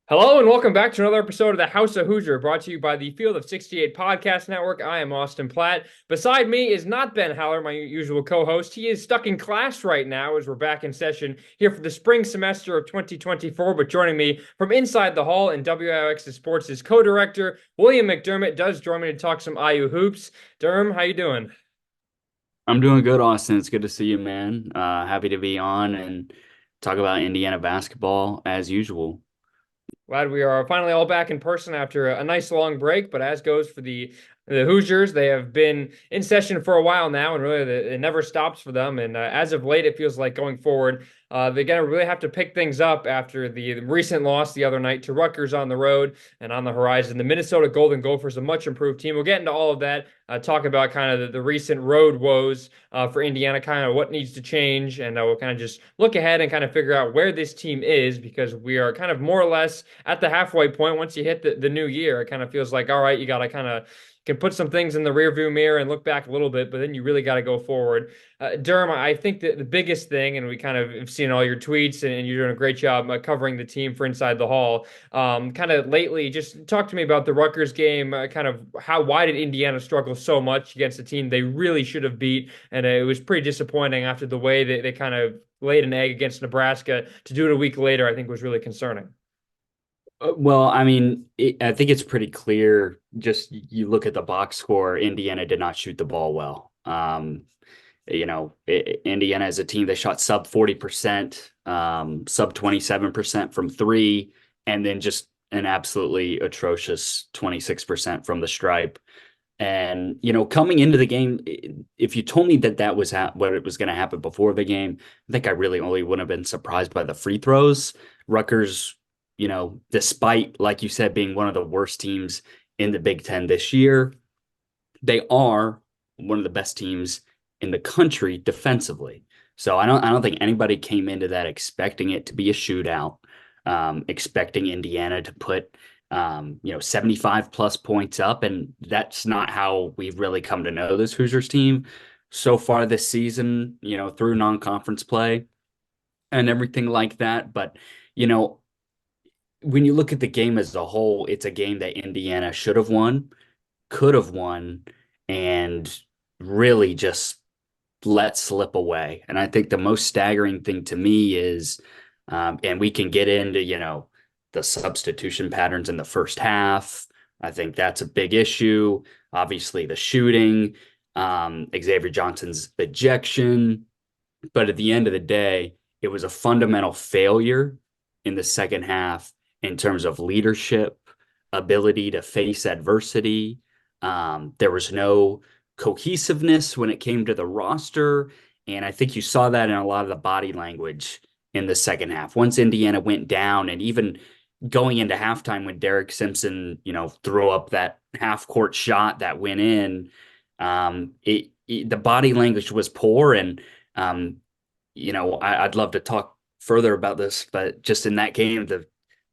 Hello and welcome back to another episode of the House of Hoosier, brought to you by the Field of 68 Podcast Network. I am Austin Platt. Beside me is not Ben Haller, my usual co-host. He is stuck in class right now as we're back in session here for the spring semester of 2024. But joining me from inside the hall in WIOX Sports' co-director William McDermott does join me to talk some IU hoops. Derm, how you doing? I'm doing good, Austin. It's good to see you, man. Happy to be on and talk about Indiana basketball as usual. Glad we are finally all back in person after a nice long break. But as goes for the Hoosiers, they have been in session for a while now, and really it never stops for them. And as of late, it feels like going forward, they're gonna really have to pick things up after the recent loss the other night to Rutgers on the road and on the horizon. The Minnesota Golden Gophers, a much improved team. We'll get into all of that. Talk about kind of the recent road woes for Indiana, kind of what needs to change, and we'll kind of just look ahead and kind of figure out where this team is because we are kind of more or less at the halfway point. Once you hit the new year, it kind of feels like, all right, you got to kind of can put some things in the rearview mirror and look back a little bit, but then you really got to go forward. Durham, I think that the biggest thing, and we kind of have seen all your tweets, and you're doing a great job covering the team for Inside the Hall. Kind of lately, just talk to me about the Rutgers game. Kind of why did Indiana struggle so much against a team they really should have beat, and it was pretty disappointing after the way they kind of laid an egg against Nebraska. To do it a week later, I think was really concerning. Well, I mean, I think it's pretty clear. Just you look at the box score, Indiana did not shoot the ball well. Indiana is a team that shot sub 40%, sub 27% from three, and then just an absolutely atrocious 26% from the stripe. And, coming into the game, if you told me that that was what it was going to happen before the game, I think I really only would have been surprised by the free throws. Rutgers, despite, like you said, being one of the worst teams in the Big Ten this year, they are one of the best teams in the country defensively. So I don't think anybody came into that expecting it to be a shootout, expecting Indiana to put 75 plus points up. And that's not how we've really come to know this Hoosiers team so far this season, through non-conference play and everything like that. But, you know, when you look at the game as a whole, it's a game that Indiana should have won, could have won, and really just let slip away. And I think the most staggering thing to me is, and we can get into, the substitution patterns in the first half. I think that's a big issue. Obviously, the shooting, Xavier Johnson's ejection. But at the end of the day, it was a fundamental failure in the second half in terms of leadership, ability to face adversity. There was no cohesiveness when it came to the roster. And I think you saw that in a lot of the body language in the second half. Once Indiana went down, and even going into halftime when Derek Simpson, threw up that half court shot that went in, the body language was poor. And, I'd love to talk further about this, but just in that game,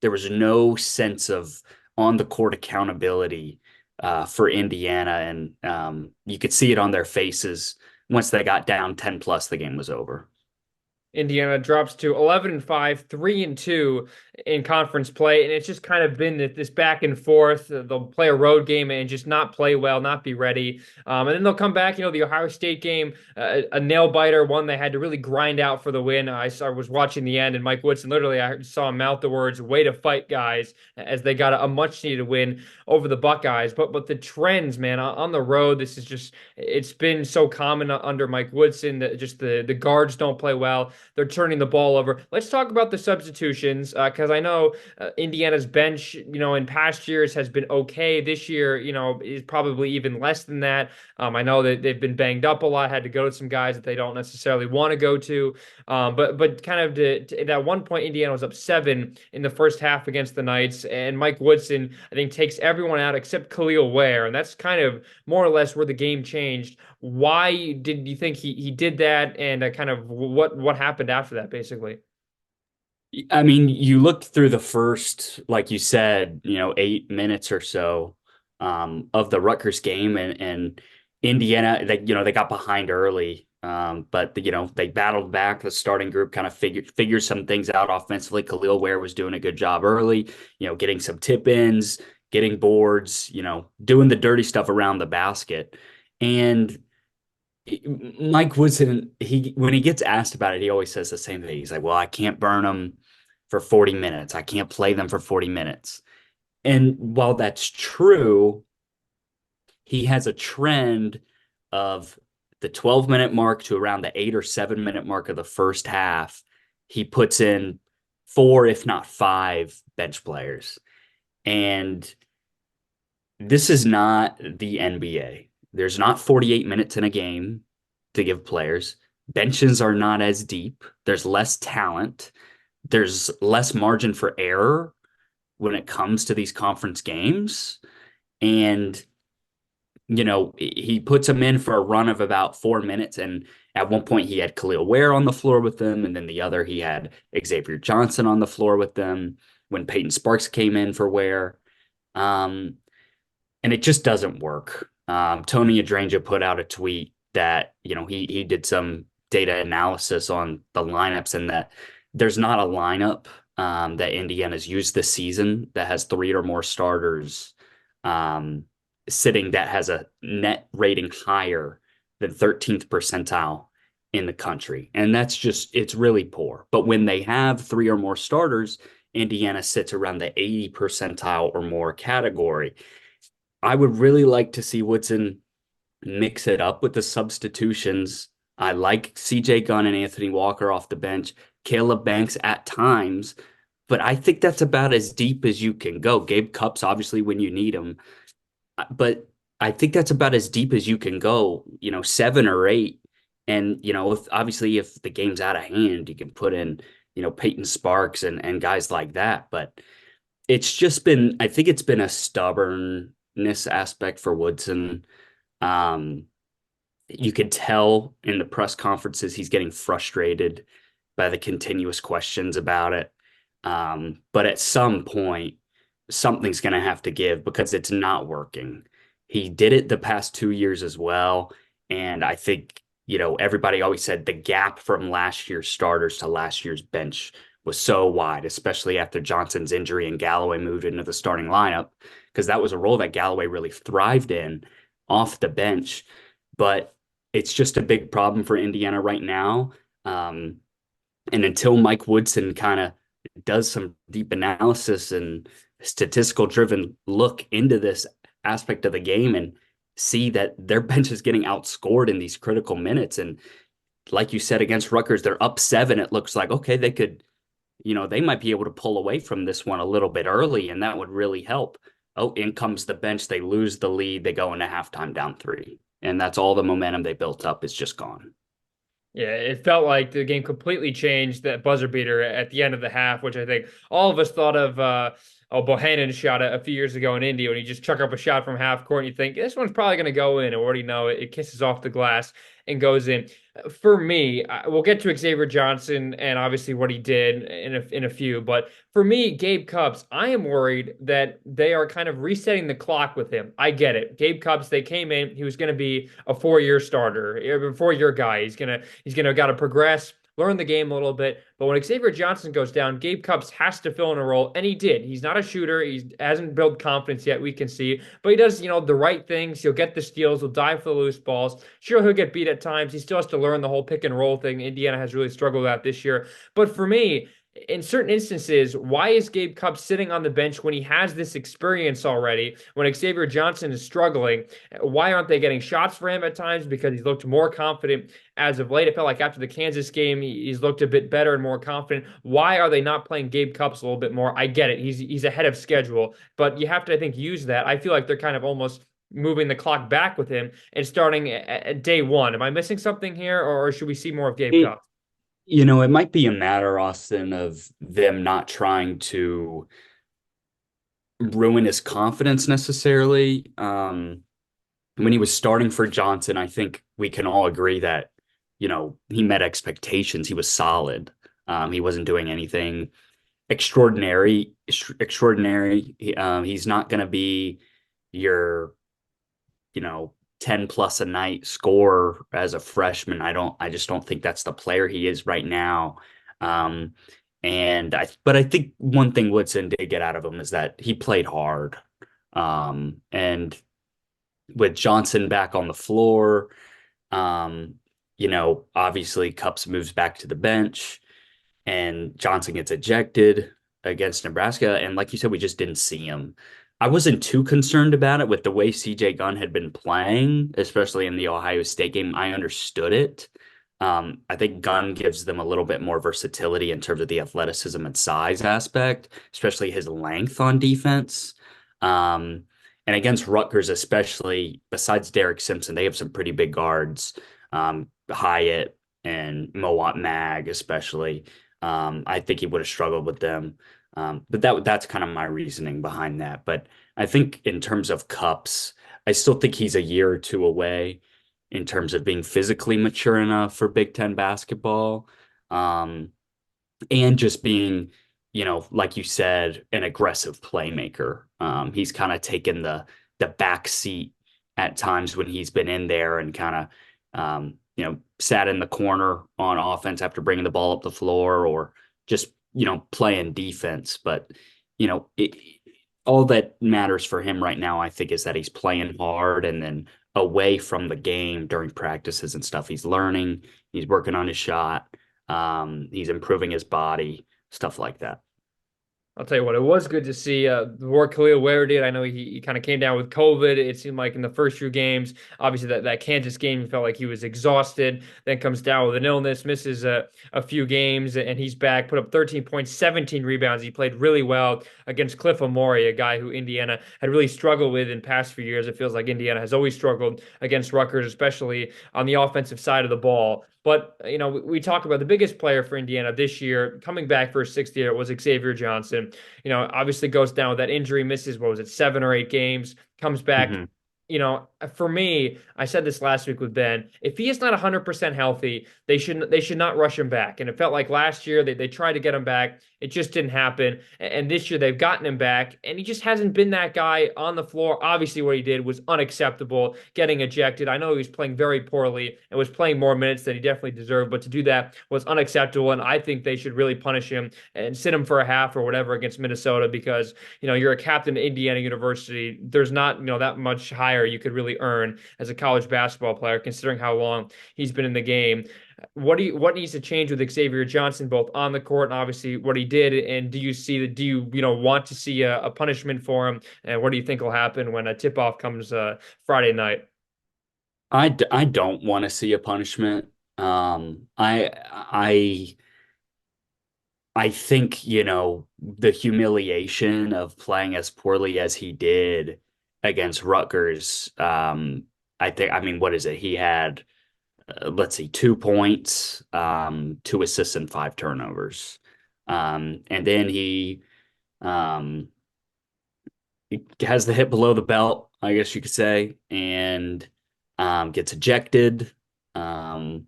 there was no sense of on the court accountability for Indiana. And you could see it on their faces. Once they got down 10 plus, the game was over. Indiana drops to 11-5, 3-2 in conference play, and it's just kind of been this back and forth. They'll play a road game and just not play well, not be ready, and then they'll come back. The Ohio State game, a nail biter, one they had to really grind out for the win. I was watching the end, and Mike Woodson literally I saw him mouth the words "way to fight, guys," as they got a much needed win over the Buckeyes. But the trends, man, on the road, this is just it's been so common under Mike Woodson that just the guards don't play well. They're turning the ball over. Let's talk about the substitutions because I know Indiana's bench, in past years has been okay. This year, is probably even less than that. I know that they've been banged up a lot, had to go to some guys that they don't necessarily want to go to. But kind of at one point, Indiana was up 7 in the first half against the Knights, and Mike Woodson, I think, takes everyone out except Khalil Ware, and that's kind of more or less where the game changed. Why did you think he did that, and kind of what happened after that, basically? I mean, you look through the first, like you said, 8 minutes or so of the Rutgers game, and Indiana, they got behind early. But they battled back. The starting group kind of figured some things out offensively. Khalil Ware was doing a good job early, getting some tip ins, getting boards, doing the dirty stuff around the basket. And Mike Woodson, when he gets asked about it, he always says the same thing. He's like, "Well, I can't burn them for 40 minutes. I can't play them for 40 minutes." And while that's true, he has a trend of the 12-minute mark to around the 8 or 7 minute mark of the first half. He puts in four, if not five, bench players. And this is not the NBA. There's not 48 minutes in a game to give players. Benches are not as deep. There's less talent. There's less margin for error when it comes to these conference games. And he puts him in for a run of about 4 minutes. And at one point, he had Khalil Ware on the floor with them. And then the other, he had Xavier Johnson on the floor with them when Peyton Sparks came in for Ware. And it just doesn't work. Tony Adrangia put out a tweet that, he did some data analysis on the lineups and that there's not a lineup that Indiana's used this season that has three or more starters sitting that has a net rating higher than 13th percentile in the country. And it's really poor. But when they have three or more starters, Indiana sits around the 80 percentile or more category. I would really like to see Woodson mix it up with the substitutions. I like CJ Gunn and Anthony Walker off the bench, Caleb Banks at times, but I think that's about as deep as you can go. Gabe Cupps, obviously, when you need him, but I think that's about as deep as you can go, 7 or 8. And, if the game's out of hand, you can put in, Peyton Sparks and guys like that. But I think it's been a stubbornness aspect for Woodson. You could tell in the press conferences he's getting frustrated by the continuous questions about it. But at some point, something's going to have to give because it's not working. He did it the past 2 years as well. And I think, everybody always said the gap from last year's starters to last year's bench was so wide, especially after Johnson's injury and Galloway moved into the starting lineup, because that was a role that Galloway really thrived in off the bench. But it's just a big problem for Indiana right now. And until Mike Woodson kind of does some deep analysis and statistical driven look into this aspect of the game and see that their bench is getting outscored in these critical minutes. And like you said, against Rutgers, they're up 7. It looks like, okay, they could, they might be able to pull away from this one a little bit early, and that would really help. Oh, in comes the bench. They lose the lead. They go into halftime down 3. And that's all the momentum they built up is just gone. Yeah, it felt like the game completely changed, that buzzer beater at the end of the half, which I think all of us thought of Bohannon's shot a few years ago in Indy when he just chuck up a shot from half court and you think this one's probably going to go in. I already know it kisses off the glass and goes in. For me, we'll get to Xavier Johnson and obviously what he did in a few, but for me, Gabe Cupps, I am worried that they are kind of resetting the clock with him. I get it. Gabe Cupps, they came in, he was going to be a 4-year starter, a 4-year guy. He's gonna got to progress, learn the game a little bit. But when Xavier Johnson goes down, Gabe Cupps has to fill in a role, and he did. He's not a shooter. He hasn't built confidence yet, we can see. But he does, the right things. He'll get the steals. He'll dive for the loose balls. Sure, he'll get beat at times. He still has to learn the whole pick and roll thing. Indiana has really struggled with that this year. But for me, in certain instances, why is Gabe Cupps sitting on the bench when he has this experience already? When Xavier Johnson is struggling, why aren't they getting shots for him at times? Because he's looked more confident as of late. It felt like after the Kansas game, he's looked a bit better and more confident. Why are they not playing Gabe Cupps a little bit more? I get it. He's ahead of schedule, but you have to, I think, use that. I feel like they're kind of almost moving the clock back with him and starting at day one. Am I missing something here, or should we see more of Gabe Cupps? It might be a matter, Austin, of them not trying to ruin his confidence necessarily. When he was starting for Johnson, I think we can all agree that, he met expectations. He was solid. He wasn't doing anything extraordinary. He's not going to be your, 10 plus a night scorer as a freshman. I just don't think that's the player he is right now. Um, but I think one thing Woodson did get out of him is that he played hard. And with Johnson back on the floor, um, obviously Cups moves back to the bench and Johnson gets ejected against Nebraska. And like you said, we just didn't see him. I wasn't too concerned about it with the way CJ Gunn had been playing, especially in the Ohio State game. I understood it. I think Gunn gives them a little bit more versatility in terms of the athleticism and size aspect, especially his length on defense. Um, and against Rutgers, especially, besides Derek Simpson, they have some pretty big guards. Hyatt and Mowat Mag, especially. I think he would have struggled with them. But that's kind of my reasoning behind that. But I think in terms of Cups, I still think he's a year or two away in terms of being physically mature enough for Big Ten basketball. Um, and just being, like you said, an aggressive playmaker. He's kind of taken the back seat at times when he's been in there and kind of sat in the corner on offense after bringing the ball up the floor or just playing defense. But all that matters for him right now, I think, is that he's playing hard and then away from the game during practices and stuff. He's learning, he's working on his shot. He's improving his body, stuff like that. I'll tell you what, it was good to see the work Khalil Ware did. I know he kind of came down with COVID. It seemed like in the first few games, obviously that Kansas game, he felt like he was exhausted. Then comes down with an illness, misses a few games, and he's back. Put up 13 points, 17 rebounds. He played really well against Cliff Amore, a guy who Indiana had really struggled with in past few years. It feels like Indiana has always struggled against Rutgers, especially on the offensive side of the ball. But, we talk about the biggest player for Indiana this year, coming back for his sixth year, was Xavier Johnson. Obviously goes down with that injury, misses, what was it, 7 or 8 games, comes back. Hmm. For me, I said this last week with Ben. If he is not 100% healthy, they should not rush him back. And it felt like last year they tried to get him back. It just didn't happen. And this year they've gotten him back, and he just hasn't been that guy on the floor. Obviously, what he did was unacceptable, getting ejected. I know he was playing very poorly and was playing more minutes than he definitely deserved, but to do that was unacceptable. And I think they should really punish him and sit him for a half or whatever against Minnesota because you're a captain at Indiana University. There's not that much higher you could really earn as a college basketball player, considering how long he's been in the game. What needs to change with Xavier Johnson, both on the court and obviously what he did? And do you want to see a punishment for him? And what do you think will happen when a tip off comes Friday night? I don't want to see a punishment. I think, the humiliation of playing as poorly as he did against Rutgers. I mean, what is it? He had, let's see, 2 points, 2 assists, and 5 turnovers. And then um, he has the hit below the belt, I guess you could say, and gets ejected. Um,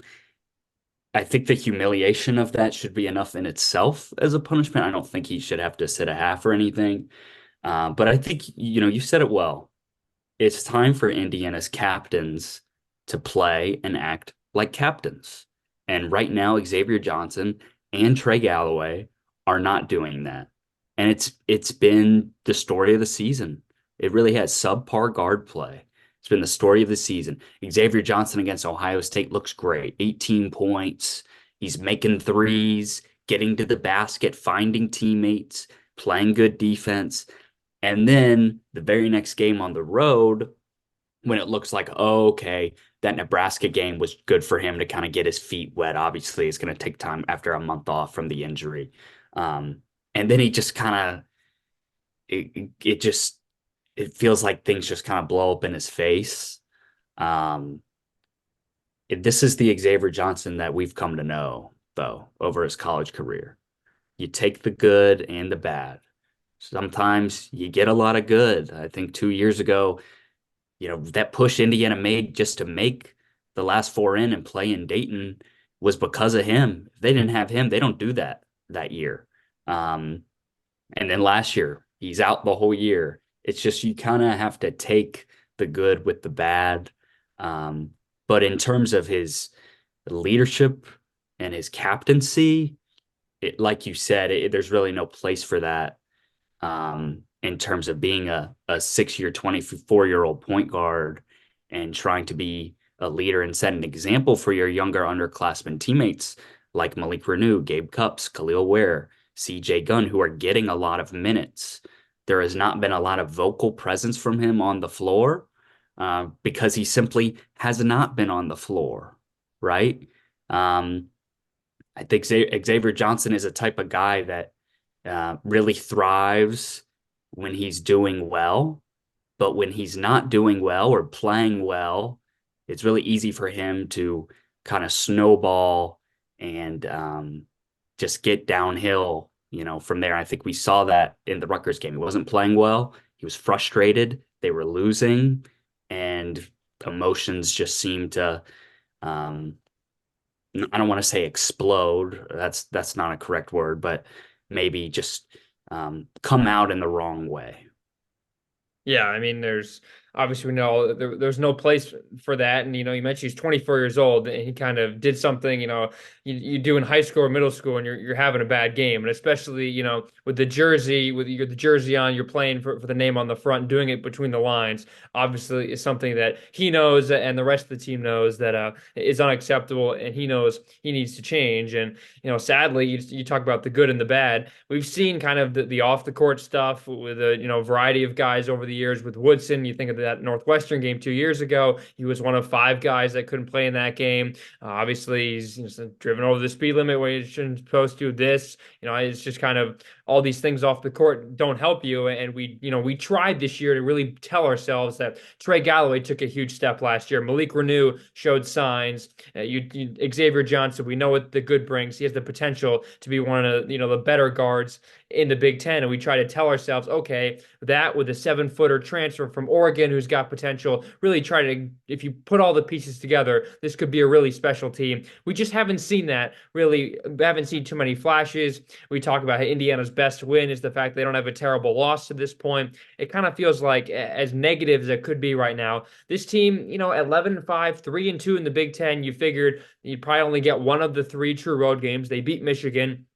I think the humiliation of that should be enough in itself as a punishment. I don't think he should have to sit a half or anything. But I think, you said it well. It's time for Indiana's captains to play and act like captains. And right now, Xavier Johnson and Trey Galloway are not doing that. And it's been the story of the season. It really has subpar guard play. It's been the story of the season. Xavier Johnson against Ohio State looks great. 18 points. He's making threes, getting to the basket, finding teammates, playing good defense. And then the very next game on the road, when it looks like, oh, okay, that Nebraska game was good for him to kind of get his feet wet. Obviously, it's going to take time after a month off from the injury. And then he just kind of, it feels like things just kind of blow up in his face. Um, this is the Xavier Johnson that we've come to know, though, over his college career. You take the good and the bad. Sometimes you get a lot of good. I think 2 years ago, that push Indiana made just to make the last four in and play in Dayton was because of him. If they didn't have him, they don't do that year. Um, and then last year, he's out the whole year. It's just you kind of have to take the good with the bad. Um, but in terms of his leadership and his captaincy, like you said, there's really no place for that in terms of being a 6 year, 24-year-old point guard and trying to be a leader and set an example for your younger underclassmen teammates like Malik Renew, Gabe Cupps, Khalil Ware, CJ Gunn, who are getting a lot of minutes. There has not been a lot of vocal presence from him on the floor because he simply has not been on the floor, right? Um, I think Xavier Johnson is a type of guy that really thrives when he's doing well. But when he's not doing well or playing well, it's really easy for him to kind of snowball and just get downhill, from there. I think we saw that in the Rutgers game. He wasn't playing well. He was frustrated. They were losing, and emotions just seemed to um, I don't want to say explode. That's not a correct word, but maybe just come out in the wrong way. Yeah, I mean, there's obviously we know there's no place for that, and you mentioned he's 24 years old, and he kind of did something you do in high school or middle school, and you're having a bad game, and especially with the jersey, with the jersey on, you're playing for the name on the front, and doing it between the lines. Obviously, is something that he knows, and the rest of the team knows that is unacceptable, and he knows he needs to change. And sadly, you talk about the good and the bad. We've seen kind of the off the court stuff with a variety of guys over the years. With Woodson, you think of that Northwestern game 2 years ago. He was one of five guys that couldn't play in that game. Obviously, he's driven over the speed limit when he shouldn't supposed to. It's just kind of all these things off the court don't help you. And we tried this year to really tell ourselves that Trey Galloway took a huge step last year. Malik Renew showed signs. Xavier Johnson, we know what the good brings. He has the potential to be one of the better guards in the Big Ten. And we try to tell ourselves, okay, that with a 7-footer transfer from Oregon who's got potential, really try to, if you put all the pieces together, this could be a really special team. We just haven't seen that really. We haven't seen too many flashes. We talk about how Indiana's best win is the fact they don't have a terrible loss to this point. It kind of feels like, as negative as it could be right now, this team, 11-5, 3-2 in the Big Ten, you figured you'd probably only get one of the three true road games. They beat Michigan.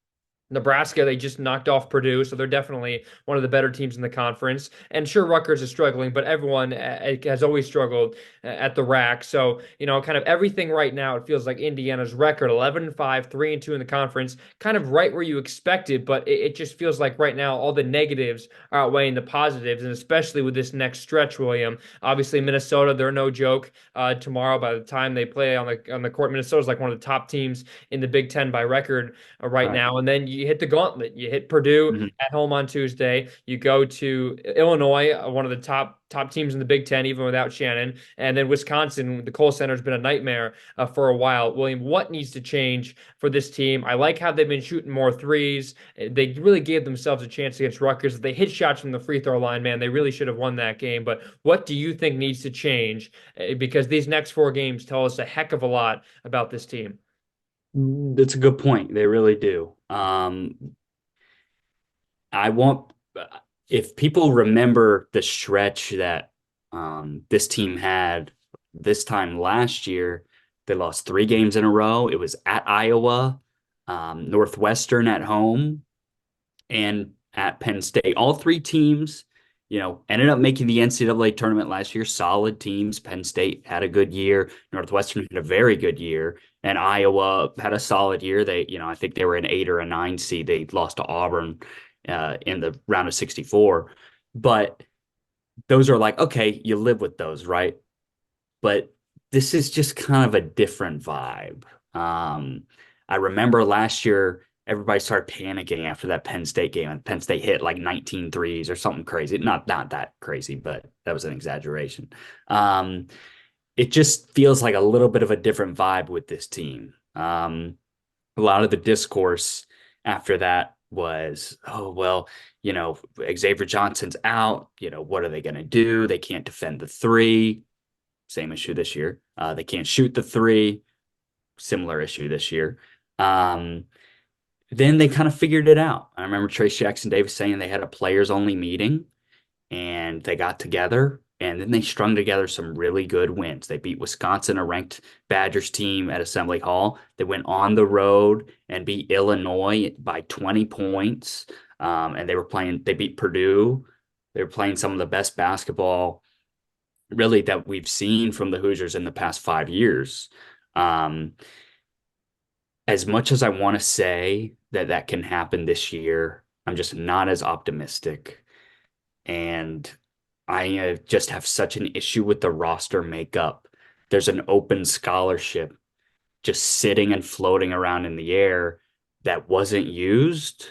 Nebraska, they just knocked off Purdue, so they're definitely one of the better teams in the conference. And sure, Rutgers is struggling, but everyone has always struggled at the rack. So, kind of everything right now, it feels like Indiana's record 11-5, 3-2 in the conference, kind of right where you expected, but it just feels like right now all the negatives are outweighing the positives, and especially with this next stretch, William. Obviously, Minnesota, they're no joke. Tomorrow, by the time they play on the court, Minnesota's like one of the top teams in the Big Ten by record right Right. now. And then you hit the gauntlet. You hit Purdue Mhm. at home on Tuesday. You go to Illinois, one of the top teams in the Big Ten, even without Shannon. And then Wisconsin, the Kohl Center has been a nightmare for a while. William, what needs to change for this team? I like how they've been shooting more threes. They really gave themselves a chance against Rutgers. If they hit shots from the free throw line, man, they really should have won that game. But what do you think needs to change? Because these next four games tell us a heck of a lot about this team. That's a good point. They really do. I want, if people remember the stretch that this team had this time last year, they lost 3 games in a row. It was at Iowa, Northwestern at home, and at Penn State. All three teams, ended up making the NCAA tournament last year. Solid teams. Penn State had a good year. Northwestern had a very good year. And Iowa had a solid year. They, I think they were an 8 or a 9 seed. They lost to Auburn in the round of 64. But those are like, okay, you live with those, right? But this is just kind of a different vibe. I remember last year, everybody started panicking after that Penn State game, and Penn State hit like 19 threes or something crazy. Not that crazy, but that was an exaggeration. Um, it just feels like a little bit of a different vibe with this team. A lot of the discourse after that was, oh, well, Xavier Johnson's out. What are they going to do? They can't defend the three. Same issue this year. They can't shoot the three. Similar issue this year. Um, then they kind of figured it out. I remember Trace Jackson Davis saying they had a players only meeting and they got together And then they strung together some really good wins. They beat Wisconsin, a ranked Badgers team at Assembly Hall. They went on the road and beat Illinois by 20 points. And they beat Purdue. They were playing some of the best basketball really that we've seen from the Hoosiers in the past 5 years. Um, as much as I want to say that that can happen this year, I'm just not as optimistic. And I just have such an issue with the roster makeup. There's an open scholarship just sitting and floating around in the air that wasn't used.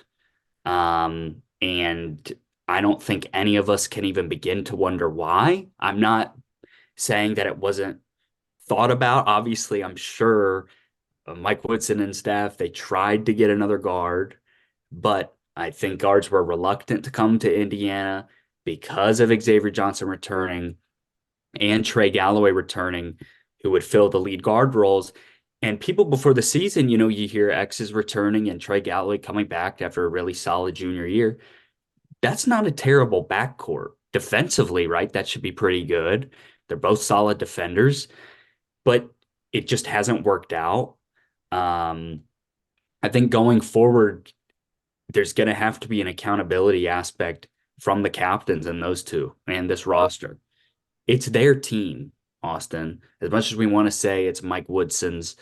And I don't think any of us can even begin to wonder why. I'm not saying that it wasn't thought about. Obviously, I'm sure Mike Woodson and staff, they tried to get another guard, but I think guards were reluctant to come to Indiana because of Xavier Johnson returning and Trey Galloway returning, who would fill the lead guard roles. And people before the season, you hear X is returning and Trey Galloway coming back after a really solid junior year. That's not a terrible backcourt. Defensively, right? That should be pretty good. They're both solid defenders, but it just hasn't worked out. Um, I think going forward, there's going to have to be an accountability aspect from the captains and those two and this roster. It's their team, Austin. As much as we want to say it's Mike Woodson's,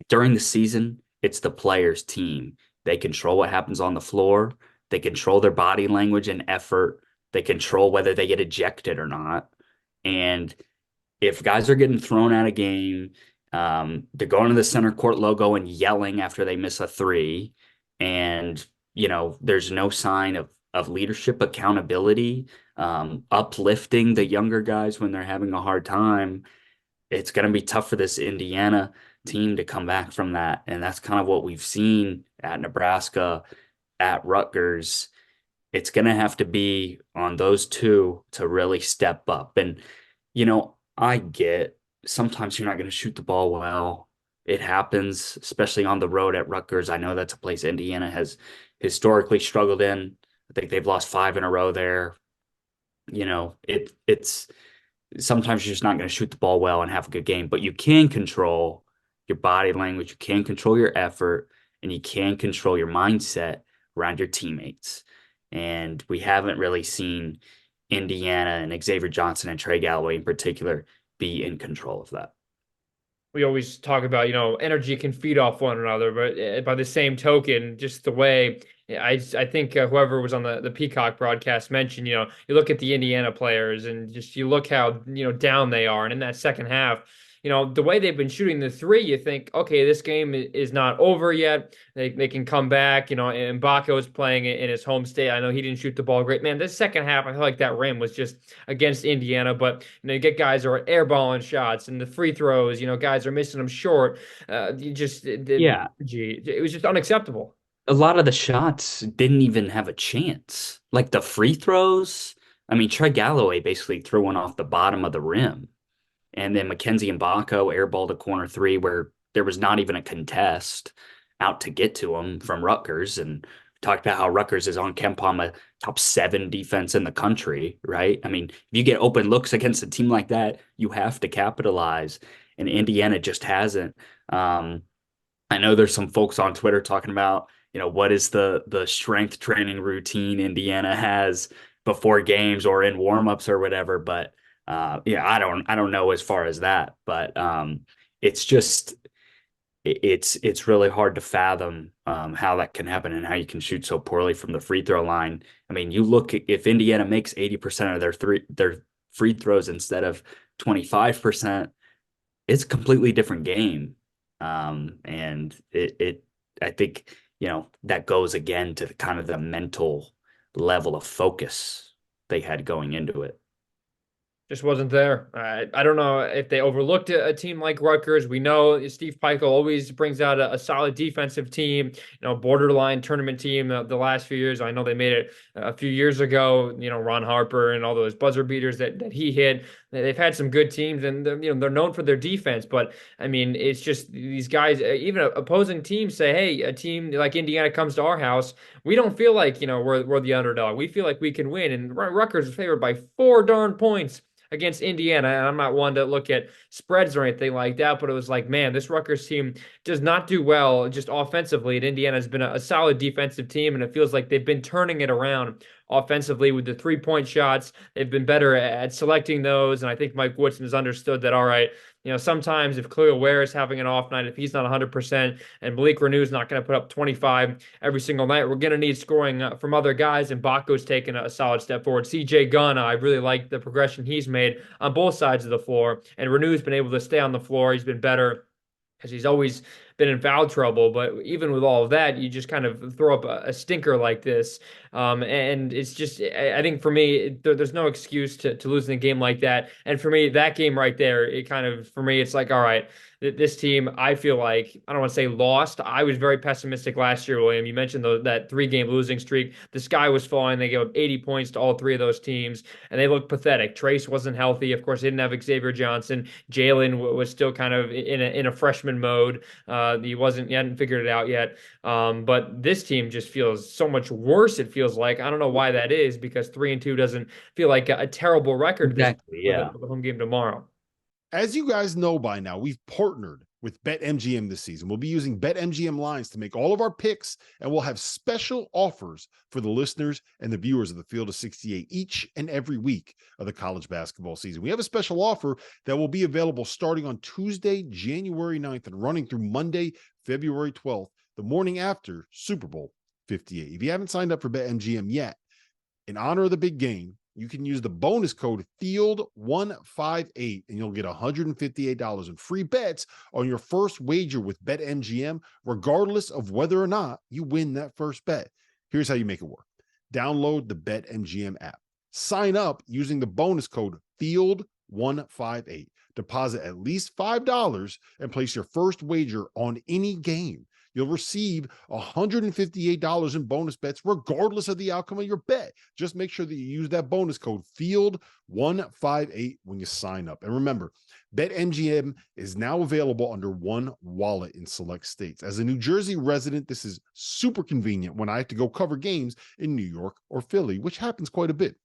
during the season, it's the players' team. They control what happens on the floor. They control their body language and effort. They control whether they get ejected or not. And if guys are getting thrown out of game, they're going to the center court logo and yelling after they miss a three, and there's no sign of leadership, accountability, uplifting the younger guys when they're having a hard time. It's going to be tough for this Indiana team to come back from that, and that's kind of what we've seen at Nebraska, at Rutgers. It's going to have to be on those two to really step up. And I get sometimes you're not going to shoot the ball well. It happens, especially on the road at Rutgers. I know that's a place Indiana has historically struggled in. I think they've lost 5 in a row there. It's sometimes you're just not going to shoot the ball well and have a good game, but you can control your body language, you can control your effort, and you can control your mindset around your teammates. And we haven't really seen Indiana and Xavier Johnson and Trey Galloway in particular be in control of that. We always talk about, energy can feed off one another, but by the same token, just the way I think whoever was on the Peacock broadcast mentioned, you look at the Indiana players and just you look how, down they are. And in that second half, the way they've been shooting the three, you think, okay, this game is not over yet. They can come back, and Baco is playing in his home state. I know he didn't shoot the ball great. Man, this second half, I feel like that rim was just against Indiana, but you get guys who are airballing shots and the free throws, guys are missing them short. You just Yeah, it was just unacceptable. a lot of the shots didn't even have a chance. Like the free throws, I mean, Trey Galloway basically threw one off the bottom of the rim. And then Mackenzie and Baco airballed a corner three where there was not even a contest out to get to him from Rutgers. And talked about how Rutgers is on KenPom a top 7 defense in the country, right? I mean, if you get open looks against a team like that, you have to capitalize. And Indiana just hasn't. I know there's some folks on Twitter talking about, what is the strength training routine Indiana has before games or in warmups or whatever, but yeah, I don't know as far as that, but it's just it's really hard to fathom how that can happen and how you can shoot so poorly from the free throw line. I mean, you look if Indiana makes 80% of their free throws instead of 25%, it's a completely different game. And it I think that goes again to the kind of the mental level of focus they had going into it. Just wasn't there. I don't know if they overlooked a team like Rutgers. We know Steve Peichel always brings out a solid defensive team, borderline tournament team the last few years. I know they made it a few years ago, Ron Harper and all those buzzer beaters that he hit. They've had some good teams and they're known for their defense. But I mean, it's just these guys, even opposing teams say, hey, a team like Indiana comes to our house. We don't feel like, we're the underdog. We feel like we can win. And Rutgers is favored by 4 darn points against Indiana. And I'm not one to look at spreads or anything like that, but it was like, man, this Rutgers team does not do well just offensively. And Indiana has been a solid defensive team, and it feels like they've been turning it around offensively with the 3-point shots. They've been better at selecting those. And I think Mike Woodson has understood that, all right, sometimes if Khalil Ware is having an off night, if he's not 100% and Malik Renew's not going to put up 25 every single night, we're going to need scoring from other guys. And Baco's taken a solid step forward. CJ Gunn, I really like the progression he's made on both sides of the floor. And Renew's been able to stay on the floor. He's been better because he's always been in foul trouble. But even with all of that, you just kind of throw up a stinker like this. And it's just, I think for me, there's no excuse to losing a game like that. And for me, that game right there, it kind of, for me, it's like, all right, this team, I feel like, I don't want to say lost. I was very pessimistic last year, William. You mentioned that 3-game losing streak. The sky was falling. They gave up 80 points to all three of those teams, and they looked pathetic. Trace wasn't healthy. Of course, they didn't have Xavier Johnson. Jalen was still kind of in a freshman mode. He hadn't figured it out yet. But this team just feels so much worse. It feels like, I don't know why that is, because 3-2 doesn't feel like a terrible record this Exactly. Yeah. with the home game tomorrow. As you guys know by now, we've partnered with BetMGM this season. We'll be using BetMGM lines to make all of our picks, and we'll have special offers for the listeners and the viewers of the Field of 68 each and every week of the college basketball season. We have a special offer that will be available starting on Tuesday, January 9th and running through Monday, February 12th, the morning after Super Bowl 58. If you haven't signed up for BetMGM yet, in honor of the big game, you can use the bonus code FIELD158 and you'll get $158 in free bets on your first wager with BetMGM, regardless of whether or not you win that first bet. Here's how you make it work. Download the BetMGM app. Sign up using the bonus code FIELD158. Deposit at least $5 and place your first wager on any game. You'll receive $158 in bonus bets, regardless of the outcome of your bet. Just make sure that you use that bonus code FIELD158 when you sign up. And remember, BetMGM is now available under one wallet in select states. As a New Jersey resident, this is super convenient when I have to go cover games in New York or Philly, which happens quite a bit.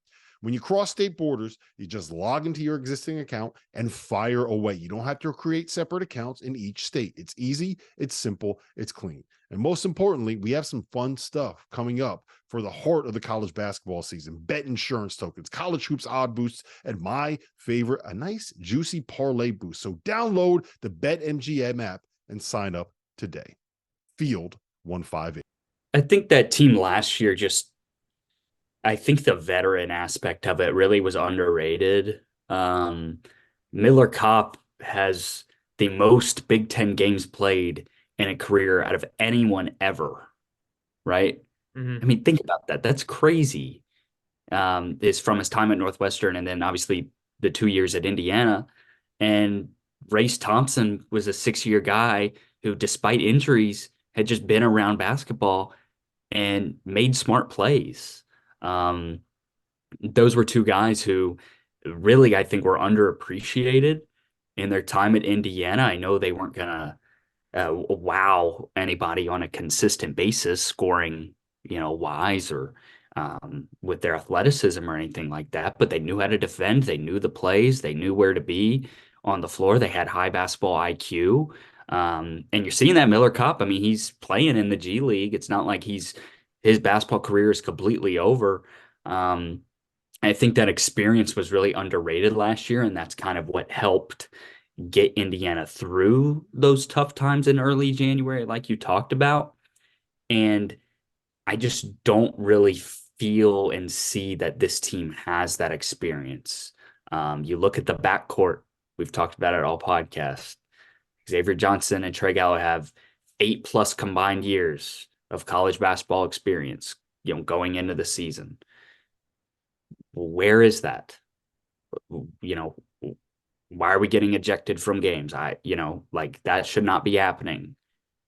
When you cross state borders, you just log into your existing account and fire away. You don't have to create separate accounts in each state. It's easy, it's simple, it's clean. And most importantly, we have some fun stuff coming up for the heart of the college basketball season. Bet insurance tokens, college hoops odd boosts, and my favorite, a nice juicy parlay boost. So download the BetMGM app and sign up today. Field 158. I think that team last year I think the veteran aspect of it really was underrated. Miller Kopp has the most Big Ten games played in a career out of anyone ever, right? Mm-hmm. I mean, think about that. That's crazy. Is from his time at Northwestern and then obviously the 2 years at Indiana. And Race Thompson was a 6-year guy who, despite injuries, had just been around basketball and made smart plays. Those were two guys who really, I think, were underappreciated in their time at Indiana. I know they weren't going to wow anybody on a consistent basis, scoring, wise or with their athleticism or anything like that, but they knew how to defend. They knew the plays. They knew where to be on the floor. They had high basketball IQ. And you're seeing that Miller Kopp. I mean, he's playing in the G League. It's not like his basketball career is completely over. I think that experience was really underrated last year, and that's kind of what helped get Indiana through those tough times in early January, like you talked about. And I just don't really feel and see that this team has that experience. You look at the backcourt, we've talked about it all podcast. Xavier Johnson and Trey Gallo have 8+ combined years of college basketball experience, going into the season. Where is that? Why are we getting ejected from games? That should not be happening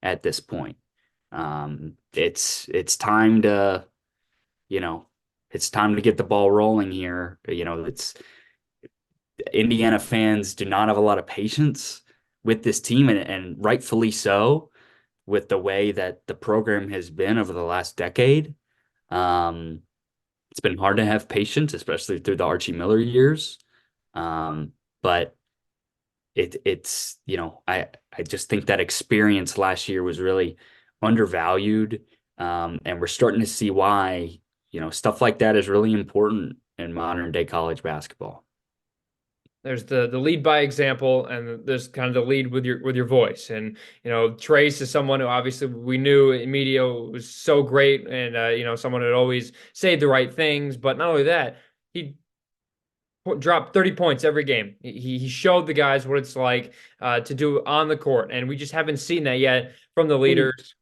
at this point. It's time to, it's time to get the ball rolling here. Indiana fans do not have a lot of patience with this team, and rightfully so, with the way that the program has been over the last decade. It's been hard to have patience, especially through the Archie Miller years. But it's I just think that experience last year was really undervalued, and we're starting to see why stuff like that is really important in modern day college basketball. There's the lead by example, and there's kind of the lead with your voice. And Trace is someone who obviously we knew in media was so great, and someone who'd always say the right things. But not only that, he dropped 30 points every game. He showed the guys what it's like to do on the court, and we just haven't seen that yet from the And leaders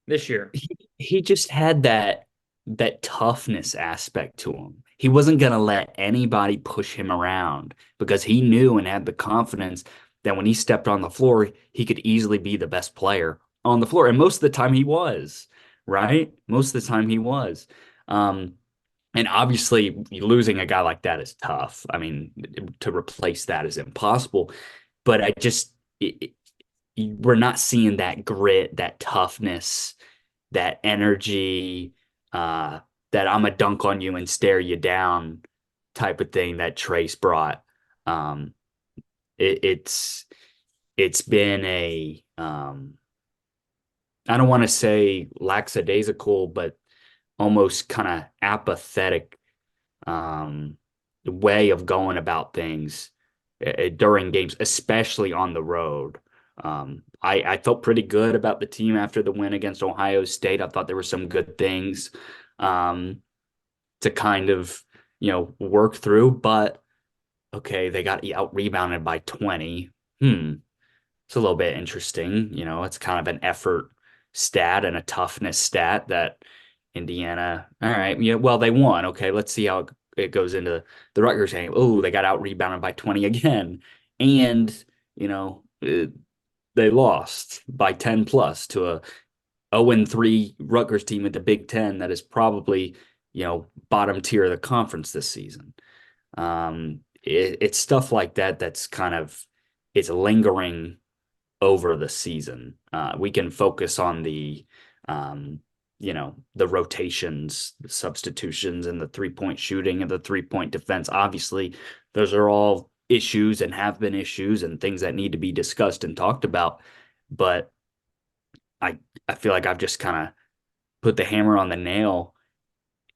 this year. he just had that toughness aspect to him. He wasn't going to let anybody push him around because he knew and had the confidence that when he stepped on the floor, he could easily be the best player on the floor. And most of the time he was, right? Most of the time he was. Um, and obviously losing a guy like that is tough. I mean, to replace that is impossible. But I just, we're not seeing that grit, that toughness, that energy, uh, that I'm a dunk on you and stare you down type of thing that Trace brought. Um, it's been a I don't want to say lackadaisical, but almost kind of apathetic um, way of going about things during games, especially on the road. I felt pretty good about the team after the win against Ohio State. I thought there were some good things um, to kind of, work through, but okay, they got out rebounded by 20. It's a little bit interesting. It's kind of an effort stat and a toughness stat that Indiana, all right, yeah, well, they won. Okay, let's see how it goes into the Rutgers game. Oh, they got out rebounded by 20 again. And, they lost by 10 plus to a 0-3 Rutgers team in the Big Ten that is probably, bottom tier of the conference this season. It's stuff like that that's kind of it's lingering over the season. We can focus on the rotations, the substitutions, and the 3-point shooting and the 3-point defense. Obviously, those are all issues and have been issues and things that need to be discussed and talked about. But I I feel like I've just kind of put the hammer on the nail.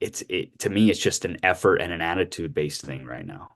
To me, it's just an effort and an attitude based thing right now.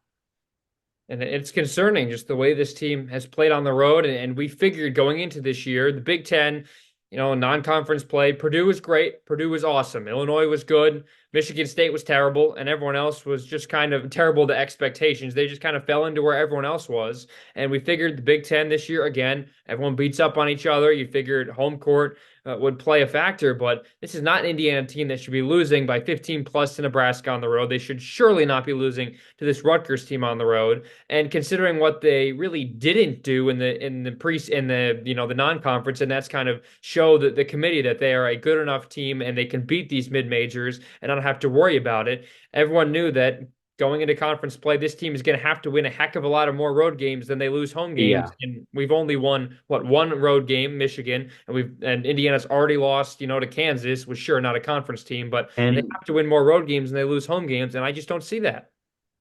And it's concerning just the way this team has played on the road. And we figured going into this year, the Big Ten, non-conference play, Purdue was great. Purdue was awesome. Illinois was good. Michigan State was terrible. And everyone else was just kind of terrible to expectations. They just kind of fell into where everyone else was. And we figured the Big Ten this year, again, everyone beats up on each other. You figured home court would play a factor, but this is not an Indiana team that should be losing by 15 plus to Nebraska on the road. They should surely not be losing to this Rutgers team on the road. And considering what they really didn't do in the non-conference, and that's kind of show the committee that they are a good enough team and they can beat these mid majors and not have to worry about it. Everyone knew that going into conference play, this team is going to have to win a heck of a lot of more road games than they lose home games. Yeah. And we've only won one road game, Michigan, and Indiana's already lost, to Kansas, was sure not a conference team, but they And have to win more road games than they lose home games, and I just don't see that.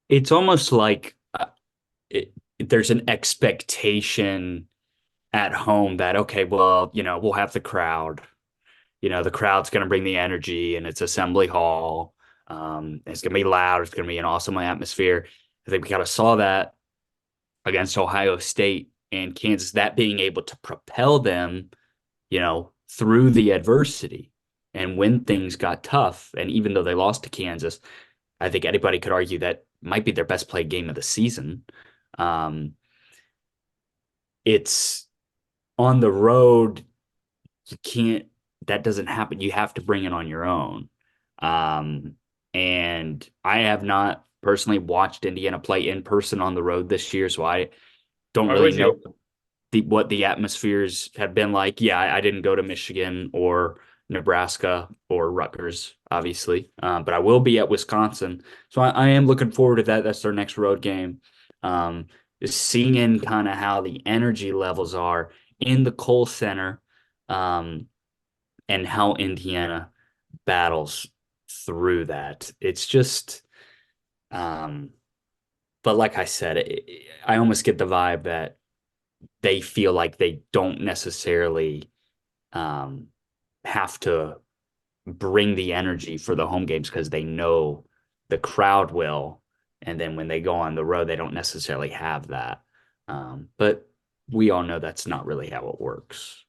it's almost like there's an expectation at home that, okay, well, we'll have the crowd. The crowd's going to bring the energy and it's Assembly Hall. It's going to be loud. It's going to be an awesome atmosphere. I think we kind of saw that against Ohio State and Kansas, that being able to propel them, through the adversity. And when things got tough, and even though they lost to Kansas, I think anybody could argue that might be their best played game of the season. Um, it's on the road, you can't, that doesn't happen. You have to bring it on your own. Um, and I have not personally watched Indiana play in person on the road this year, so I don't Why really would know you? what the atmospheres have been like. Yeah, I didn't go to Michigan or Nebraska or Rutgers, obviously, but I will be at Wisconsin. So I am looking forward to that. That's their next road game. Um, just seeing kind of how the energy levels are in the Kohl Center, um, and how Indiana battles through that. It's just um, but like I said, I almost get the vibe that they feel like they don't necessarily um, have to bring the energy for the home games because they know the crowd will. And then when they go on the road, they don't necessarily have that. But we all know that's not really how it works.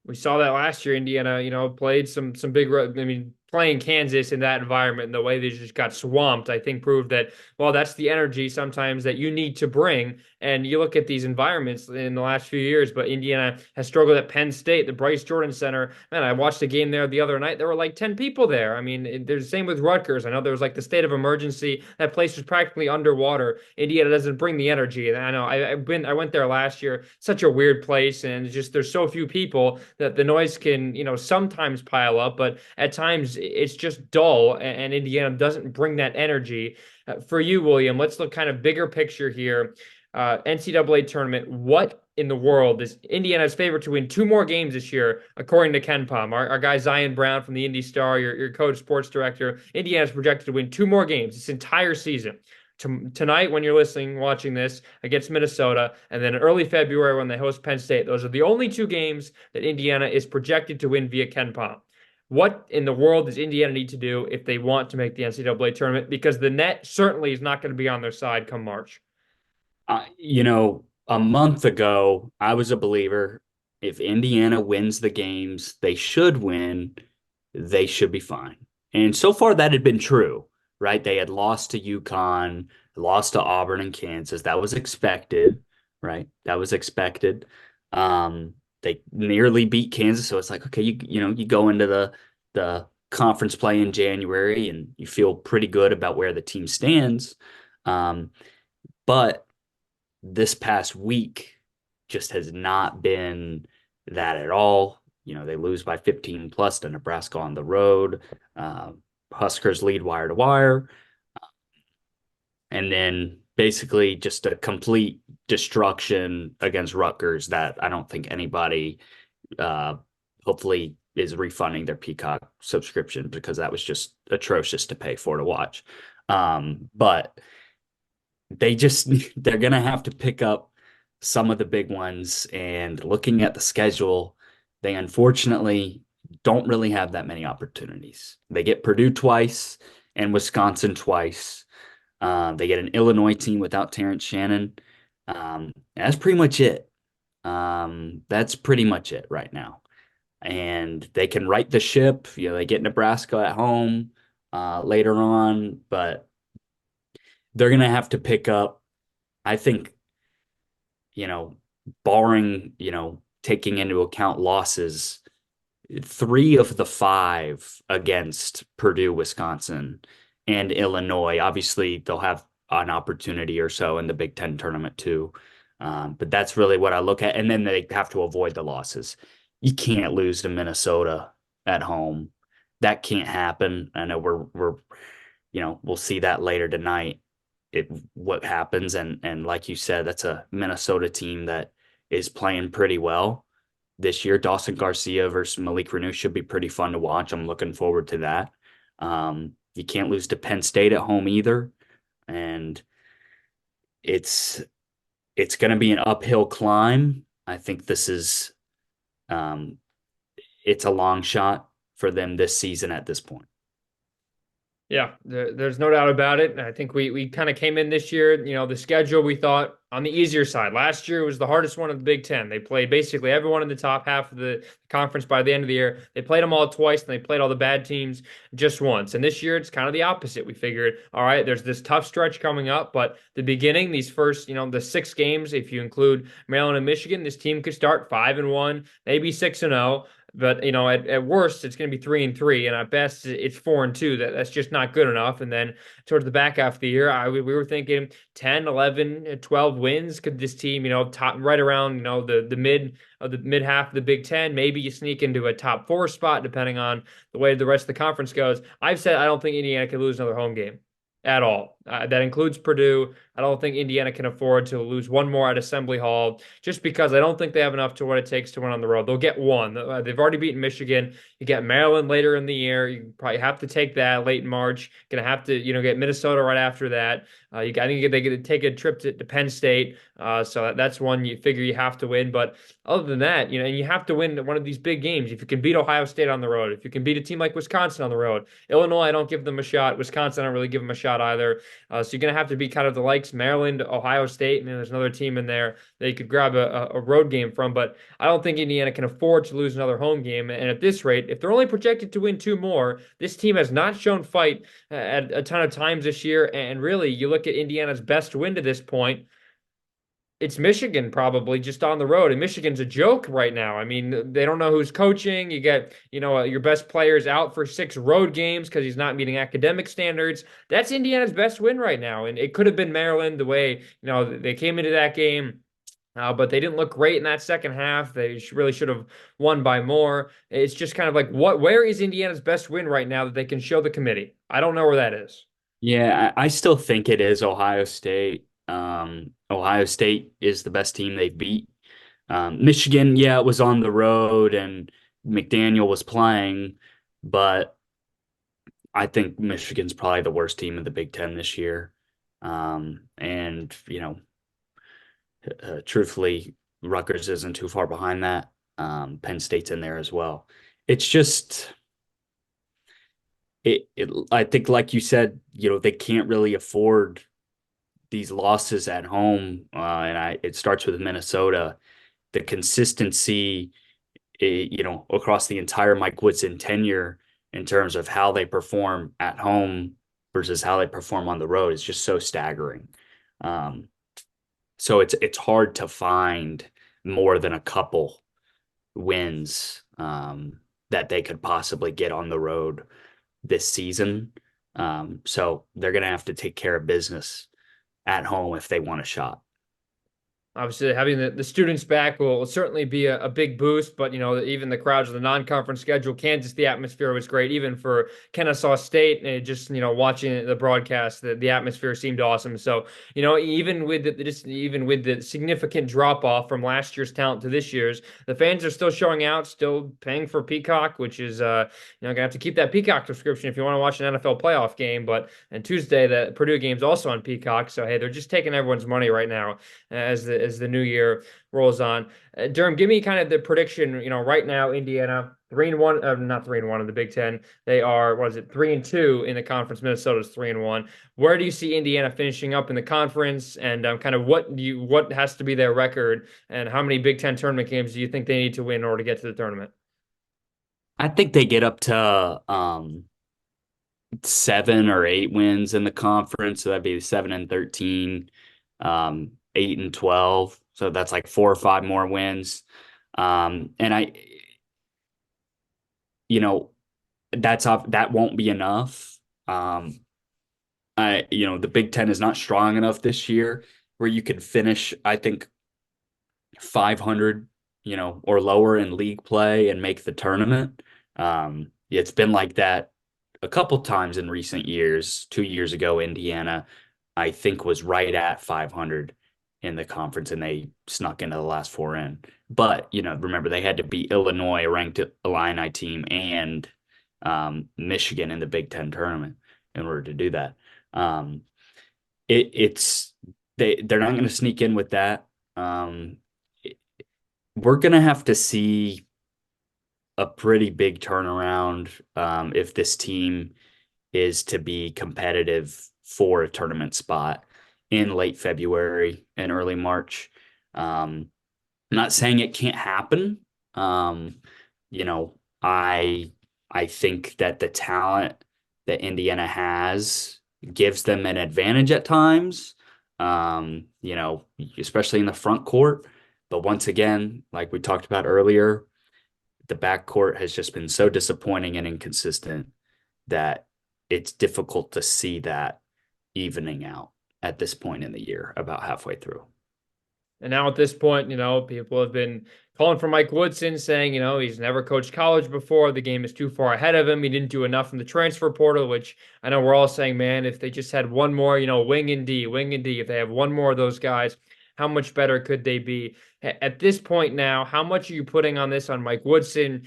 We saw that last year. Indiana, played some big. I mean, playing Kansas in that environment and the way they just got swamped, I think proved that, well, that's the energy sometimes that you need to bring. And you look at these environments in the last few years, but Indiana has struggled at Penn State, the Bryce Jordan Center. Man, I watched a game there the other night. There were like 10 people there. I mean, there's the same with Rutgers. I know there was like the state of emergency. That place was practically underwater. Indiana doesn't bring the energy. And I know I went there last year. Such a weird place, and just there's so few people that the noise can, sometimes pile up, but at times it's just dull, and Indiana doesn't bring that energy. For you, William, let's look kind of bigger picture here. NCAA tournament, what in the world is Indiana's favorite to win two more games this year, according to Ken Pom, our guy Zion Brown from the Indy Star, your coach, sports director. Indiana's projected to win two more games this entire season. Tonight, when you're listening, watching this against Minnesota, and then in early February when they host Penn State. Those are the only two games that Indiana is projected to win via Ken Pom. What in the world does Indiana need to do if they want to make the NCAA tournament? Because the net certainly is not going to be on their side come March. A month ago, I was a believer. If Indiana wins the games they should win, they should be fine. And so far, that had been true, right? They had lost to UConn, lost to Auburn and Kansas. That was expected, right? That was expected. They nearly beat Kansas, so it's like, okay, you go into the conference play in January and you feel pretty good about where the team stands. But this past week just has not been that at all. They lose by 15 plus to Nebraska on the road. Huskers lead wire to wire. And then basically just a complete destruction against Rutgers that I don't think anybody hopefully is refunding their Peacock subscription because that was just atrocious to pay for to watch. But they're going to have to pick up some of the big ones. And looking at the schedule, they unfortunately don't really have that many opportunities. They get Purdue twice and Wisconsin twice. They get an Illinois team without Terrence Shannon. That's pretty much it. That's pretty much it right now. And they can right the ship. They get Nebraska at home later on, but they're going to have to pick up, I think, barring, taking into account losses, 3 of the 5 against Purdue, Wisconsin, and Illinois. Obviously, they'll have an opportunity or so in the Big Ten tournament too. But that's really what I look at. And then they have to avoid the losses. You can't lose to Minnesota at home. That can't happen. I know we'll see that later tonight. What happens, and like you said, that's a Minnesota team that is playing pretty well this year. Dawson Garcia versus Malik Reneau should be pretty fun to watch. I'm looking forward to that. You can't lose to Penn State at home either, and it's going to be an uphill climb. I think this is it's a long shot for them this season at this point. Yeah, there's no doubt about it. And I think we kind of came in this year, the schedule we thought on the easier side. Last year was the hardest one of the Big Ten. They played basically everyone in the top half of the conference by the end of the year. They played them all twice, and they played all the bad teams just once. And this year it's kind of the opposite. We figured, all right, there's this tough stretch coming up, but the beginning, these first, the 6 games, if you include Maryland and Michigan, this team could start 5-1, maybe 6-0. But at worst, it's going to be 3-3, and at best, it's 4-2. That's just not good enough. And then towards the back half of the year, we were thinking 10, 11, 12 wins. Could this team, top right around, the mid half of the Big Ten? Maybe you sneak into a top 4 spot, depending on the way the rest of the conference goes. I've said I don't think Indiana can lose another home game at all. That includes Purdue. I don't think Indiana can afford to lose one more at Assembly Hall just because I don't think they have enough to what it takes to win on the road. They'll get one. They've already beaten Michigan. You get Maryland later in the year. You probably have to take that late in March. Gonna have to, get Minnesota right after that. I think they get to take a trip to Penn State. So that's one you figure you have to win. But other than that, and you have to win one of these big games. If you can beat Ohio State on the road, if you can beat a team like Wisconsin on the road, Illinois, I don't give them a shot. Wisconsin, I don't really give them a shot either. So you're going to have to be kind of the likes Maryland, Ohio State, and there's another team in there that you could grab a road game from. But I don't think Indiana can afford to lose another home game. And at this rate, if they're only projected to win two more, this team has not shown fight at a ton of times this year. And really, you look at Indiana's best win to this point, it's Michigan probably just on the road. And Michigan's a joke right now. I mean, they don't know who's coaching. You get, your best players out for 6 road games because he's not meeting academic standards. That's Indiana's best win right now. And it could have been Maryland the way, they came into that game. But they didn't look great in that second half. They really should have won by more. It's just kind of like, where is Indiana's best win right now that they can show the committee? I don't know where that is. Yeah, I still think it is Ohio State. Ohio State is the best team they've beat. Michigan, yeah, it was on the road and McDaniel was playing, but I think Michigan's probably the worst team in the Big Ten this year. And, truthfully, Rutgers isn't too far behind that. Penn State's in there as well. It's just I think, like you said, they can't really afford these losses at home, and it starts with Minnesota. The consistency, across the entire Mike Woodson tenure in terms of how they perform at home versus how they perform on the road is just so staggering. So it's hard to find more than a couple wins that they could possibly get on the road this season. So they're going to have to take care of business at home if they want a shot. Obviously, having the students back will certainly be a big boost, but even the crowds of the non-conference schedule, Kansas, the atmosphere was great. Even for Kennesaw State, just watching the broadcast, the atmosphere seemed awesome. So even with the significant drop off from last year's talent to this year's, the fans are still showing out, still paying for Peacock, which is gonna have to keep that Peacock subscription if you want to watch an NFL playoff game. But and Tuesday, the Purdue game's also on Peacock. So hey, they're just taking everyone's money right now as the new year rolls on. Durham, give me kind of the prediction. Right now, Indiana 3-1, not 3-1 in the Big Ten. They are, 3-2 in the conference. Minnesota's 3-1. Where do you see Indiana finishing up in the conference, and kind of what has to be their record, and how many Big Ten tournament games do you think they need to win in order to get to the tournament? I think they get up to 7 or 8 wins in the conference. So that'd be 7-13. 8-12, so that's like 4 or 5 more wins. And that won't be enough. The Big Ten is not strong enough this year where you could finish, I think, 500, or lower in league play and make the tournament. It's been like that a couple times in recent years. 2 years ago, Indiana, I think, was right at 500 in the conference, and they snuck into the last 4 in. But, remember, they had to beat Illinois, a ranked Illini team, and Michigan in the Big Ten tournament in order to do that. They're not going to sneak in with that. We're going to have to see a pretty big turnaround if this team is to be competitive for a tournament spot in late February and early March. I'm not saying it can't happen. I think that the talent that Indiana has gives them an advantage at times, especially in the front court. But once again, like we talked about earlier, the back court has just been so disappointing and inconsistent that it's difficult to see that evening out at this point in the year, about halfway through. And now at this point, people have been calling for Mike Woodson, saying, he's never coached college before. The game is too far ahead of him. He didn't do enough in the transfer portal, which I know we're all saying, man, if they just had one more, wing and D, if they have one more of those guys, how much better could they be? At this point now, how much are you putting on this on Mike Woodson?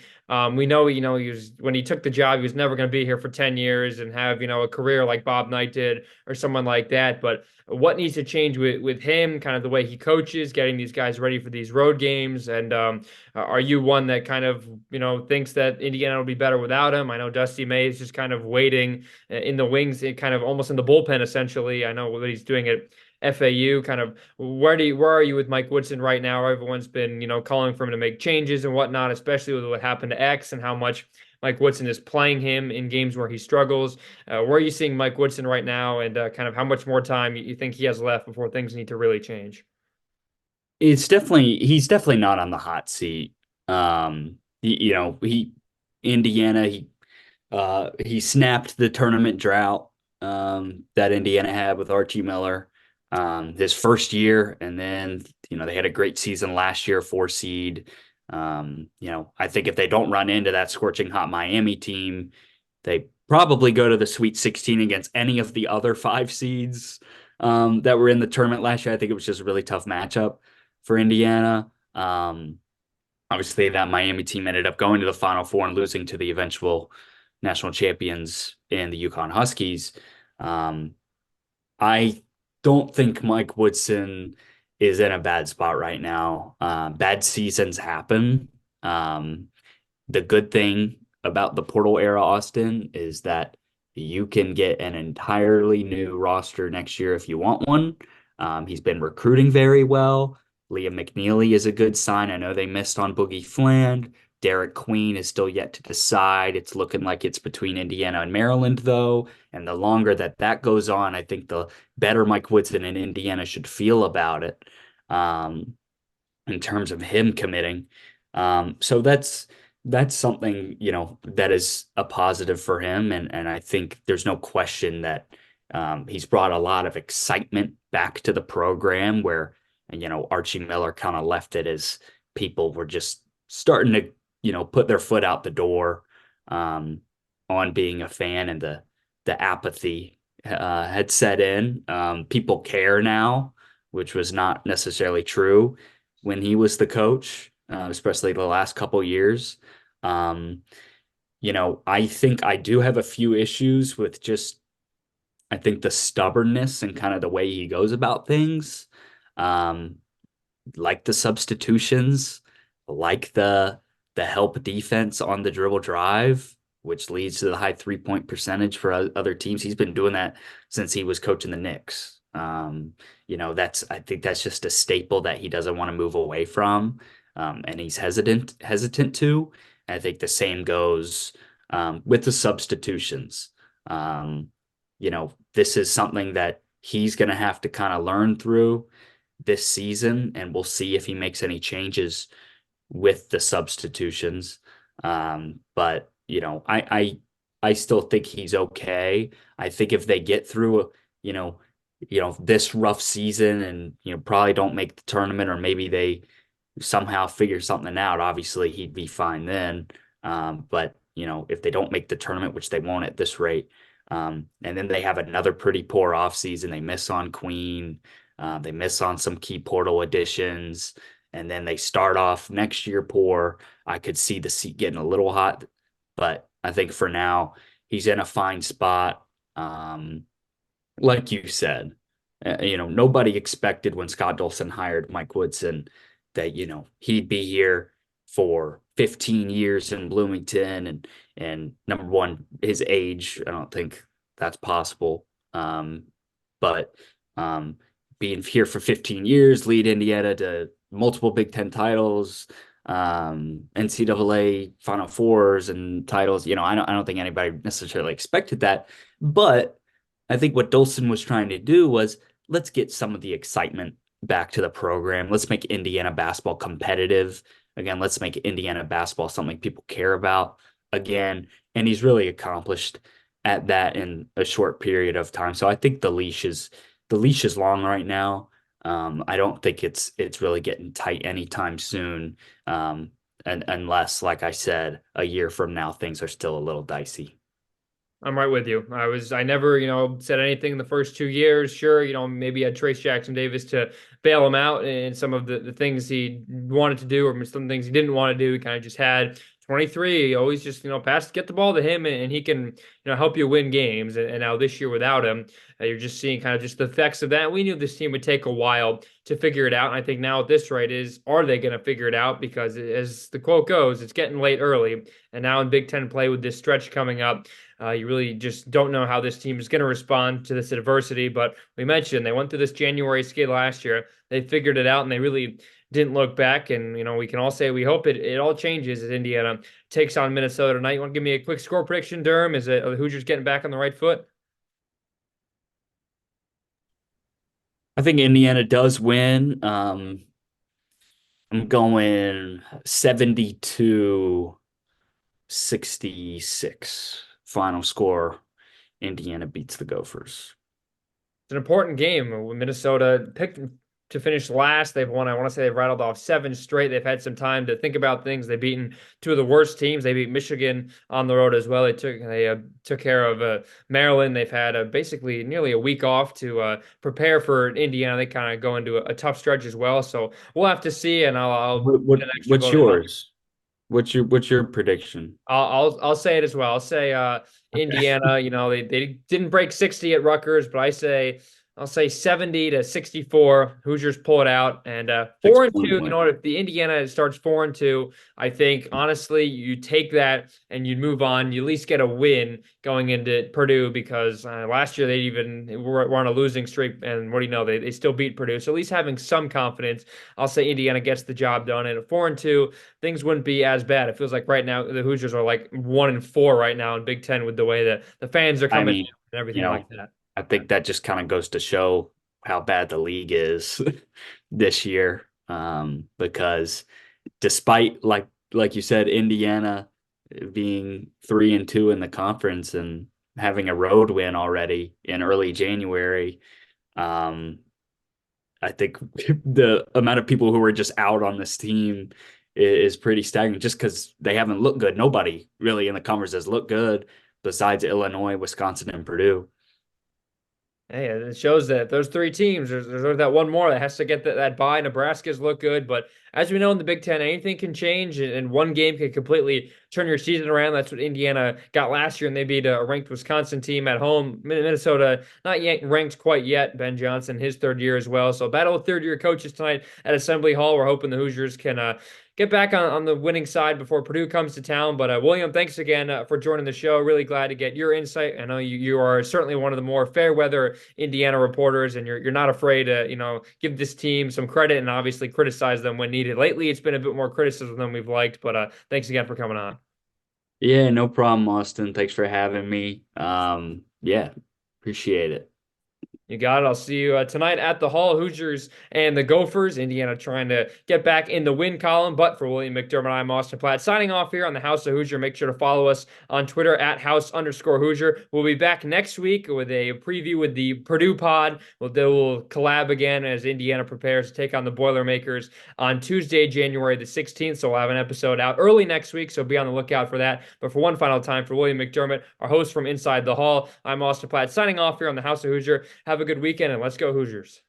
We know, he was when he took the job, he was never going to be here for 10 years and have, a career like Bob Knight did or someone like that. But what needs to change with him, kind of the way he coaches, getting these guys ready for these road games? And are you one that kind of, thinks that Indiana will be better without him? I know Dusty May is just kind of waiting in the wings, kind of almost in the bullpen, essentially. I know what he's doing at FAU. Kind of where are you with Mike Woodson right now? Everyone's been, calling for him to make changes and whatnot, especially with what happened to X and how much Mike Woodson is playing him in games where he struggles. Where are you seeing Mike Woodson right now, and kind of how much more time you think he has left before things need to really change? He's definitely not on the hot seat. He Indiana, he snapped the tournament drought that Indiana had with Archie Miller his first year, and then they had a great season last year, 4 seed. I think if they don't run into that scorching hot Miami team, they probably go to the Sweet 16 against any of the other 5 seeds that were in the tournament last year. I think it was just a really tough matchup for Indiana. Obviously, that Miami team ended up going to the Final Four and losing to the eventual national champions in the UConn Huskies. I don't think Mike Woodson is in a bad spot right now. Bad seasons happen. The good thing about the portal era, Austin, is that you can get an entirely new roster next year if you want one. He's been recruiting very well. Liam McNeely is a good sign. I know they missed on Boogie Fland. Derek Queen is still yet to decide. It's looking like it's between Indiana and Maryland, though. And the longer that goes on, I think the better Mike Woodson and Indiana should feel about it in terms of him committing. So that's something, that is a positive for him. And I think there's no question that he's brought a lot of excitement back to the program where, Archie Miller kind of left it as people were just starting to, put their foot out the door on being a fan, and the apathy had set in. People care now, which was not necessarily true when he was the coach, especially the last couple years. I think I do have a few issues with just, I think the stubbornness and kind of the way he goes about things, like the substitutions, like the help defense on the dribble drive, which leads to the high 3-point percentage for other teams. He's been doing that since he was coaching the Knicks. I think that's just a staple that he doesn't want to move away from, and he's hesitant to. And I think the same goes with the substitutions. This is something that he's going to have to kind of learn through this season, and we'll see if he makes any changes with the substitutions. But I still think he's okay. I think if they get through, this rough season and, probably don't make the tournament, or maybe they somehow figure something out, obviously he'd be fine then. But if they don't make the tournament, which they won't at this rate, and then they have another pretty poor offseason, they miss on Queen, they miss on some key portal additions, and then they start off next year poor. I could see the seat getting a little hot, but I think for now he's in a fine spot. Like you said, nobody expected when Scott Dolson hired Mike Woodson that, he'd be here for 15 years in Bloomington, and number one, his age, I don't think that's possible. But being here for 15 years, lead Indiana to multiple Big Ten titles, NCAA Final Fours and titles. I don't think anybody necessarily expected that, but I think what Dolson was trying to do was, let's get some of the excitement back to the program. Let's make Indiana basketball competitive again. Let's make Indiana basketball something people care about again. And he's really accomplished at that in a short period of time. So I think the leash is long right now. I don't think it's really getting tight anytime soon. And unless, like I said, a year from now, things are still a little dicey. I'm right with you. I never, said anything in the first 2 years. Sure, maybe had Trace Jackson Davis to bail him out in some of the things he wanted to do or some things he didn't want to do. He kind of just had 23. He always just, get the ball to him and he can, help you win games. And now this year without him, you're just seeing kind of just the effects of that. We knew this team would take a while to figure it out. And I think now at this rate are they going to figure it out? Because as the quote goes, it's getting late early. And now in Big Ten play with this stretch coming up, you really just don't know how this team is going to respond to this adversity. But we mentioned they went through this January skid last year. They figured it out and they really didn't look back. And, we can all say we hope it all changes as Indiana takes on Minnesota tonight. You want to give me a quick score prediction, Durham? Are the Hoosiers getting back on the right foot? I think Indiana does win. I'm going 72-66. Final score. Indiana beats the Gophers. It's an important game. Minnesota picked to finish last. They've won, I want to say they've rattled off 7 straight. They've had some time to think about things. They've beaten two of the worst teams. They beat Michigan on the road as well. They took care of Maryland. They've had basically nearly a week off to prepare for Indiana. They kind of go into a tough stretch as well. So we'll have to see. And I'll put an extra What's vote in. yours? What's your prediction? I'll say it as well. I'll say Indiana, they didn't break 60 at Rutgers, but I'll say 70-64. Hoosiers pull it out. And Six 4-2, point win. if the Indiana starts 4-2, I think honestly you take that and you move on. You at least get a win going into Purdue because last year they even were on a losing streak, and what do you know? They still beat Purdue. So at least having some confidence, I'll say Indiana gets the job done. And at 4-2, things wouldn't be as bad. It feels like right now the Hoosiers are like 1-4 right now in Big Ten with the way that the fans are I coming in mean, and everything you know, like that. I think that just kind of goes to show how bad the league is this year. Because despite like you said, Indiana being 3-2 in the conference and having a road win already in early January, um, I think the amount of people who are just out on this team is pretty staggering just because they haven't looked good. Nobody really in the conference has looked good besides Illinois, Wisconsin, and Purdue. Hey, it shows that those 3 teams, there's that one more that has to get that bye. Nebraska's look good, but as we know in the Big Ten, anything can change, and one game can completely turn your season around. That's what Indiana got last year, and they beat a ranked Wisconsin team at home. Minnesota, not yet ranked quite yet. Ben Johnson, his third year as well. So battle of third-year coaches tonight at Assembly Hall. We're hoping the Hoosiers can get back on the winning side before Purdue comes to town. But William, thanks again for joining the show. Really glad to get your insight. I know you are certainly one of the more fair weather Indiana reporters, and you're not afraid to give this team some credit and obviously criticize them when needed. Lately, it's been a bit more criticism than we've liked. But thanks again for coming on. Yeah, no problem, Austin. Thanks for having me. Yeah, appreciate it. You got it. I'll see you tonight at the Hall. Hoosiers and the Gophers. Indiana trying to get back in the win column. But for William McDermott, I'm Austin Platt. Signing off here on the House of Hoosier. Make sure to follow us on Twitter at House_Hoosier. We'll be back next week with a preview with the Purdue pod. We'll collab again as Indiana prepares to take on the Boilermakers on Tuesday, January the 16th. So we'll have an episode out early next week. So be on the lookout for that. But for one final time, for William McDermott, our host from Inside the Hall, I'm Austin Platt. Signing off here on the House of Hoosier. Have a good weekend and let's go Hoosiers.